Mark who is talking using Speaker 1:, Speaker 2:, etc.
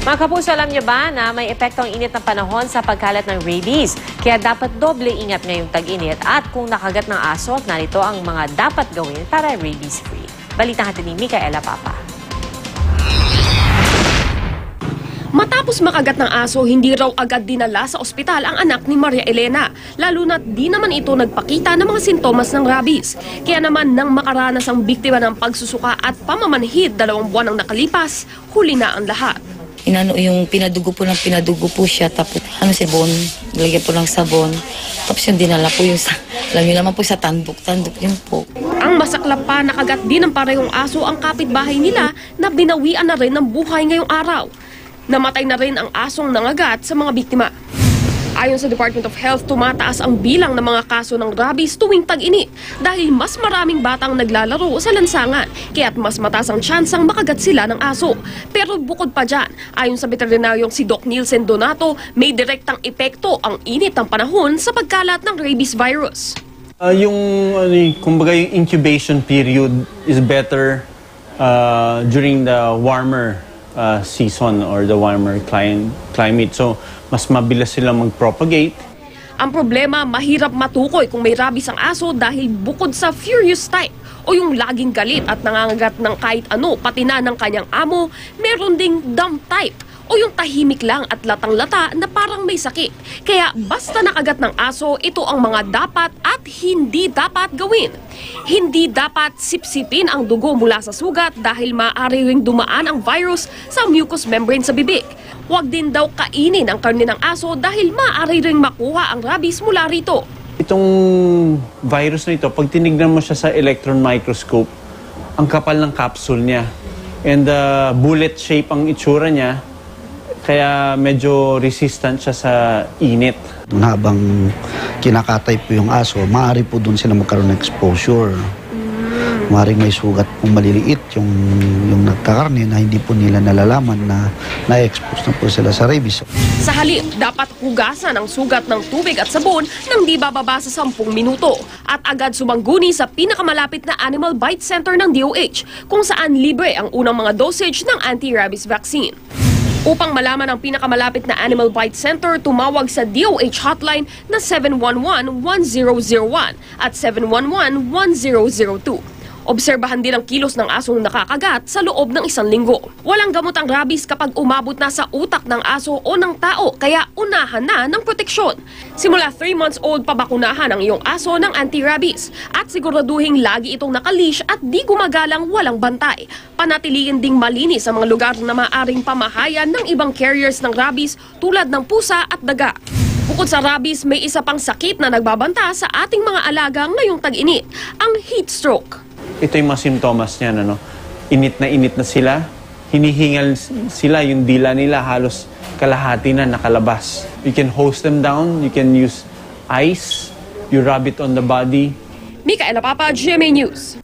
Speaker 1: Mga kapuso, alam niyo ba na may epekto ang init ng panahon sa pagkalat ng rabies? Kaya dapat doble ingat ngayong tag-init at kung nakagat ng aso, narito ang mga dapat gawin para rabies-free. Balita natin ni Micaela Papa.
Speaker 2: Matapos makagat ng aso, hindi raw agad dinala sa ospital ang anak ni Maria Elena, lalo na't di naman ito nagpakita ng mga sintomas ng rabies. Kaya naman nang makaranas ang biktima ng pagsusuka at pamamanhid 2 buwan ang nakalipas, huli na ang lahat.
Speaker 3: Yung pinadugo po siya, tapos sabon, lagyan po ng sabon, tapos yung dinala po yung, alam niyo naman po sa tanduk yun po.
Speaker 2: Ang masaklap pa, nakagat din ng parehong aso ang kapitbahay nila na binawian na rin ng buhay ngayong araw. Namatay na rin ang asong nangagat sa mga biktima. Ayon sa Department of Health, tumataas ang bilang ng mga kaso ng rabies tuwing tag-init dahil mas maraming batang naglalaro sa lansangan, kaya't mas mataas ang tsansang makagat sila ng aso. Pero bukod pa dyan, ayon sa veterinaryong si Doc Nielsen Donato, may direktang epekto ang init ng panahon sa pagkalat ng rabies virus.
Speaker 4: Kumbaga yung incubation period is better during the warmer season or the warmer climate. So, mas mabilis silang mag-propagate.
Speaker 2: Ang problema, mahirap matukoy kung may rabies ang aso dahil bukod sa furious type o yung laging galit at nangangagat ng kahit ano pati na ng kanyang amo, meron ding dumb type o yung tahimik lang at latang-lata na parang may sakit. Kaya basta nakagat ng aso, ito ang mga dapat at hindi dapat gawin. Hindi dapat sipsipin ang dugo mula sa sugat dahil maaari ring dumaan ang virus sa mucous membrane sa bibig. Huwag din daw kainin ang karne ng aso dahil maaari ring makuha ang rabies mula rito.
Speaker 4: Itong virus na ito, pag tinignan mo siya sa electron microscope, ang kapal ng capsule niya. And bullet shape ang itsura niya. Kaya medyo resistant siya sa init.
Speaker 5: Habang kinakatay po yung aso, maaari po doon sila magkaroon ng exposure. Maaaring may sugat po maliliit yung nagkakarne na hindi po nila nalalaman na na-expose na po sila sa rabies.
Speaker 2: Sa halip, dapat hugasan ang sugat ng tubig at sabon nang di bababa sa 10 minuto at agad sumangguni sa pinakamalapit na Animal Bite Center ng DOH kung saan libre ang unang mga dosage ng anti-rabies vaccine. Upang malaman ang pinakamalapit na Animal Bite Center, tumawag sa DOH hotline na 711-1001 at 711-1002. Obserbahan din ang kilos ng asong nakakagat sa loob ng 1 linggo. Walang gamot ang rabies kapag umabot na sa utak ng aso o ng tao, kaya unahan na ng proteksyon. Simula 3 months old, pabakunahan ang iyong aso ng anti-rabies at siguraduhin lagi itong nakalish at di gumagalang walang bantay. Panatiliin ding malinis ang mga lugar na maaring pamahayan ng ibang carriers ng rabies tulad ng pusa at daga. Bukod sa rabies, may isa pang sakit na nagbabanta sa ating mga alaga ngayong tag-init, ang heat stroke.
Speaker 4: Ito yung mga simptomas niyan, init na sila, hinihingal sila, yung dila nila halos kalahati na nakalabas. You can hose them down, you can use ice, you rub it on the body.
Speaker 2: Micaela Papa, GMA News.